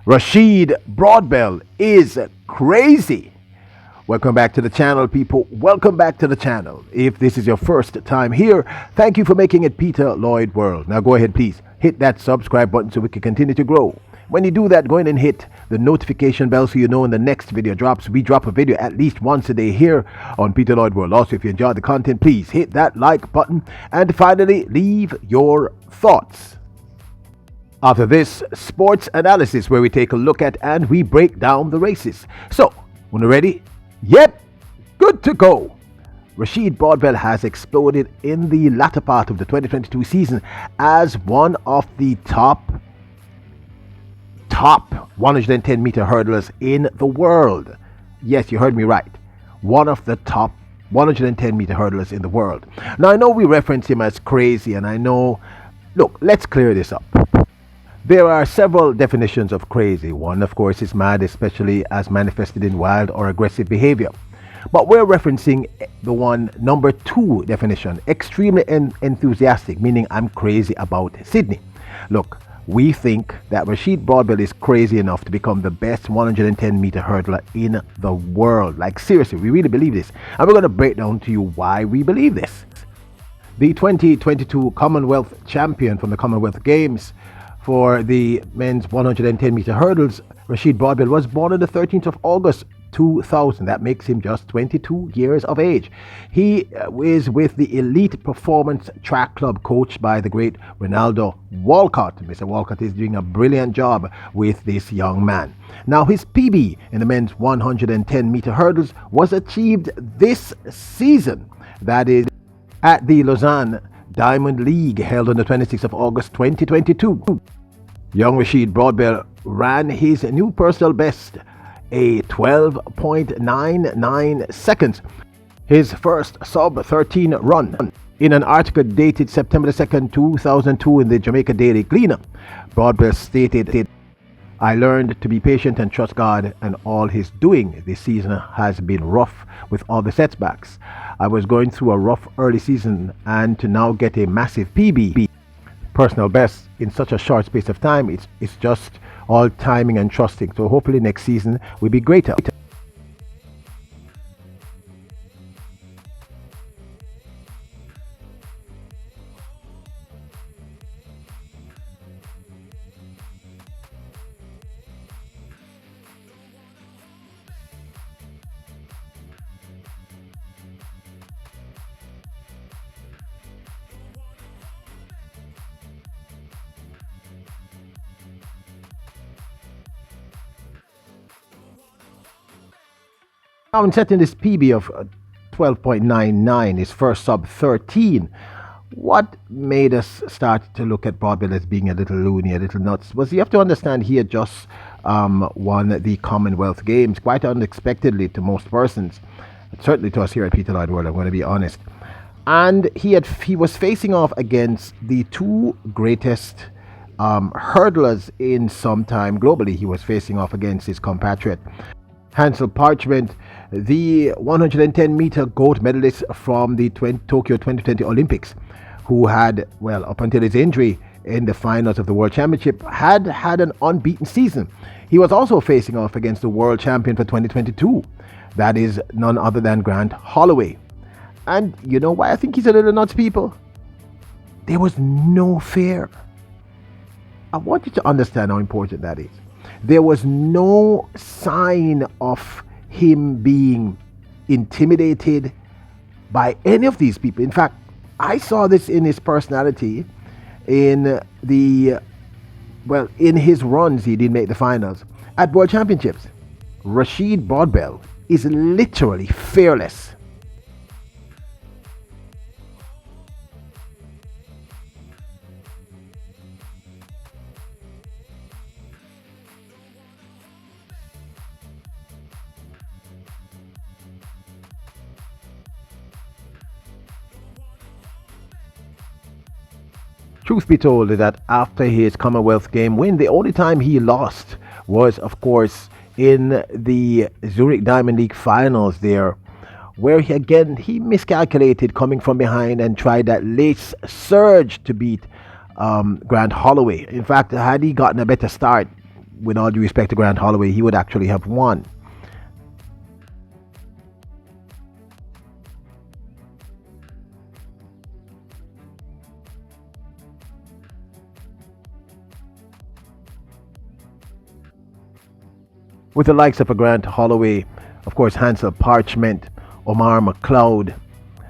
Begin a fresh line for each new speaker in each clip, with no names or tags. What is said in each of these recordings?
Rasheed Broadbell is crazy. Welcome back to the channel, people. Welcome back to the channel. If this is your first time here, thank you for making it Peter Lloyd World. Now go ahead, please. Hit that subscribe button so we can continue to grow. When you do that, go ahead and hit the notification bell so you know when the next video drops. We drop a video at least once a day here on Peter Lloyd World. Also, if you enjoyed the content, please hit that like button. And finally, leave your thoughts. After this, sports analysis, where we take a look at and we break down the races. So, when you're ready, yep, good to go. Rasheed Broadbell has exploded in the latter part of the 2022 season as one of the top 110-meter hurdlers in the world. Yes, you heard me right. One of the top 110-meter hurdlers in the world. Now, I know we reference him as crazy, and I know, look, let's clear this up. There are several definitions of crazy. One, of course, is mad, especially as manifested in wild or aggressive behavior. But we're referencing the number 2 definition, extremely enthusiastic, meaning I'm crazy about Sydney. Look, we think that Rasheed Broadbell is crazy enough to become the best 110-meter hurdler in the world. Like, seriously, we really believe this. And we're going to break down to you why we believe this. The 2022 Commonwealth champion from the Commonwealth Games for the men's 110-meter hurdles, Rasheed Broadbell, was born on the 13th of August 2000. That makes him just 22 years of age. He is with the Elite Performance Track Club, coached by the great Ronaldo Walcott. Mr. Walcott is doing a brilliant job with this young man. Now, his PB in the men's 110-meter hurdles was achieved this season. That is at the Lausanne Diamond League, held on the 26th of August 2022. Young Rasheed Broadbell ran his new personal best, a 12.99 seconds, his first sub-13 run. In an article dated September 2nd, 2002 in the Jamaica Daily Gleaner, Broadbell stated, "I learned to be patient and trust God and all His doing. This season has been rough with all the setbacks. I was going through a rough early season, and to now get a massive PB, personal best, in such a short space of time, it's just all timing and trusting. So hopefully next season will be greater." Now, in setting this PB of 12.99, his first sub-13, what made us start to look at Broadbell as being a little loony, a little nuts, was you have to understand he had just won the Commonwealth Games quite unexpectedly to most persons, certainly to us here at Peter Lloyd World, I'm going to be honest. And he was facing off against the 2 greatest hurdlers in some time globally. He was facing off against his compatriot Hansel Parchment, the 110-meter gold medalist from the Tokyo 2020 Olympics, who had, well, up until his injury in the finals of the World Championship, had an unbeaten season. He was also facing off against the world champion for 2022. That is none other than Grant Holloway. And you know why I think he's a little nuts, people? There was no fear. I want you to understand how important that is. There was no sign of him being intimidated by any of these people. In fact, I saw this in his personality in his runs. He didn't make the finals at World Championships. Rasheed Broadbell is literally fearless. Truth be told, that after his Commonwealth game win, the only time he lost was, of course, in the Zurich Diamond League finals there, where he miscalculated coming from behind and tried that late surge to beat Grant Holloway. In fact, had he gotten a better start, with all due respect to Grant Holloway, he would actually have won. With the likes of a Grant Holloway, of course, Hansel Parchment, Omar McLeod,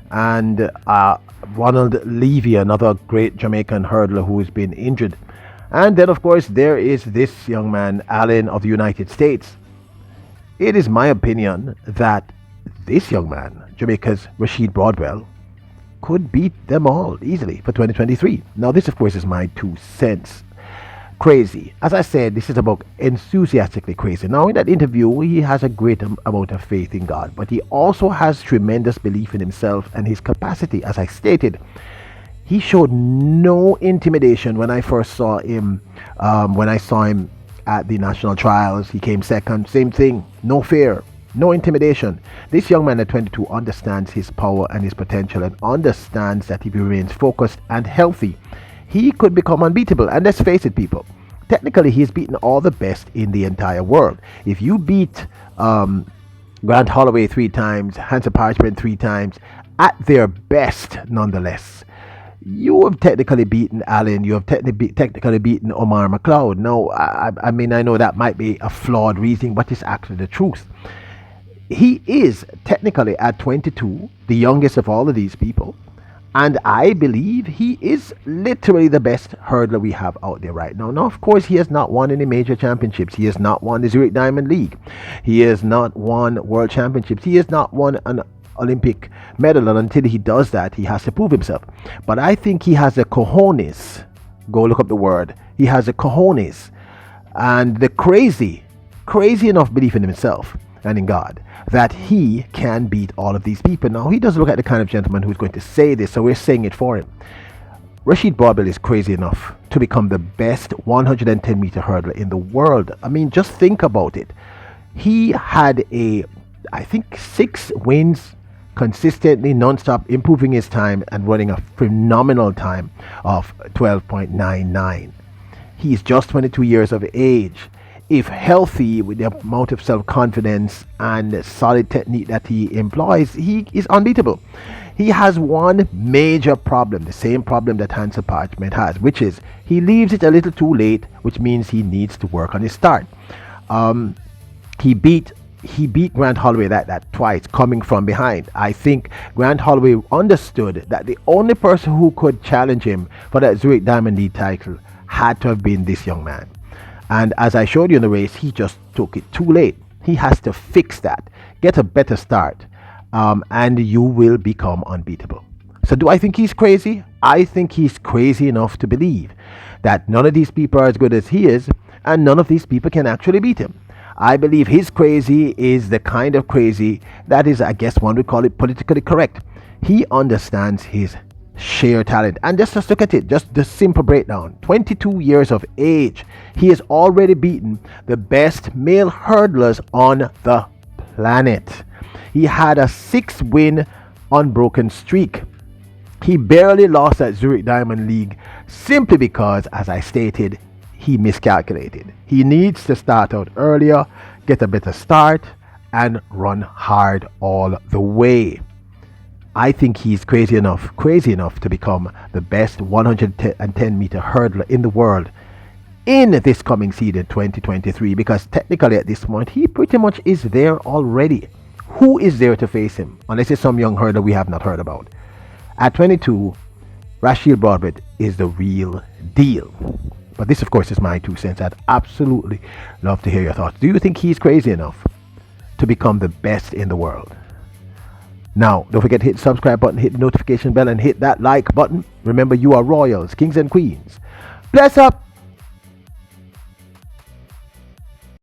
and Ronald Levy, another great Jamaican hurdler who's been injured. And then, of course, there is this young man, Allen of the United States. It is my opinion that this young man, Jamaica's Rasheed Broadbell, could beat them all easily for 2023. Now, this, of course, is my 2 cents. Crazy. As I said, this is about enthusiastically crazy. Now, in that interview, he has a great amount of faith in God, but he also has tremendous belief in himself and his capacity. As I stated, he showed no intimidation when I first saw him. When I saw him at the national trials, he came second. Same thing. No fear, no intimidation. This young man at 22 understands his power and his potential, and understands that if he remains focused and healthy, he could become unbeatable. And let's face it, people, technically he's beaten all the best in the entire world. If you beat Grant Holloway 3 times, Hansel Parchment 3 times, at their best nonetheless, you have technically beaten Allen, you have technically beaten Omar McLeod. Now, I mean, I know that might be a flawed reasoning, but it's actually the truth. He is technically at 22 the youngest of all of these people. And I believe he is literally the best hurdler we have out there right now. Now, of course, he has not won any major championships. He has not won the Zurich Diamond League. He has not won world championships. He has not won an Olympic medal. And until he does that, he has to prove himself. But I think he has the cojones. Go look up the word. He has the cojones and the crazy enough belief in himself and in God that he can beat all of these people. Now, he doesn't look like the kind of gentleman who's going to say this, so we're saying it for him. Rasheed Broadbell is crazy enough to become the best 110-meter hurdler in the world. I mean, just think about it. He had I think 6 wins consistently, non-stop, improving his time and running a phenomenal time of 12.99. He's just 22 years of age. If healthy, with the amount of self-confidence and solid technique that he employs, he is unbeatable. He has one major problem, the same problem that Hansel Parchment has, which is he leaves it a little too late, which means he needs to work on his start. He beat Grant Holloway that twice, coming from behind. I think Grant Holloway understood that the only person who could challenge him for that Zurich Diamond League title had to have been this young man. And as I showed you in the race, he just took it too late. He has to fix that, get a better start, and you will become unbeatable. So do I think he's crazy? I think he's crazy enough to believe that none of these people are as good as he is, and none of these people can actually beat him. I believe his crazy is the kind of crazy that is, I guess one would call it, politically correct. He understands his sheer talent. And just look at it, just the simple breakdown. 22 years of age, he has already beaten the best male hurdlers on the planet. He had a 6-win unbroken streak. He barely lost at Zurich Diamond League simply because, as I stated, he miscalculated. He needs to start out earlier, get a better start, and run hard all the way. I think he's crazy enough to become the best 110-meter hurdler in the world in this coming season 2023, because technically at this point he pretty much is there already. Who is there to face him unless it's some young hurdler we have not heard about? At 22, Rasheed Broadbell is the real deal. But this, of course, is my 2 cents. I'd absolutely love to hear your thoughts. Do you think he's crazy enough to become the best in the world? Now, don't forget to hit the subscribe button, hit the notification bell, and hit that like button. Remember, you are royals, kings and queens. Bless up!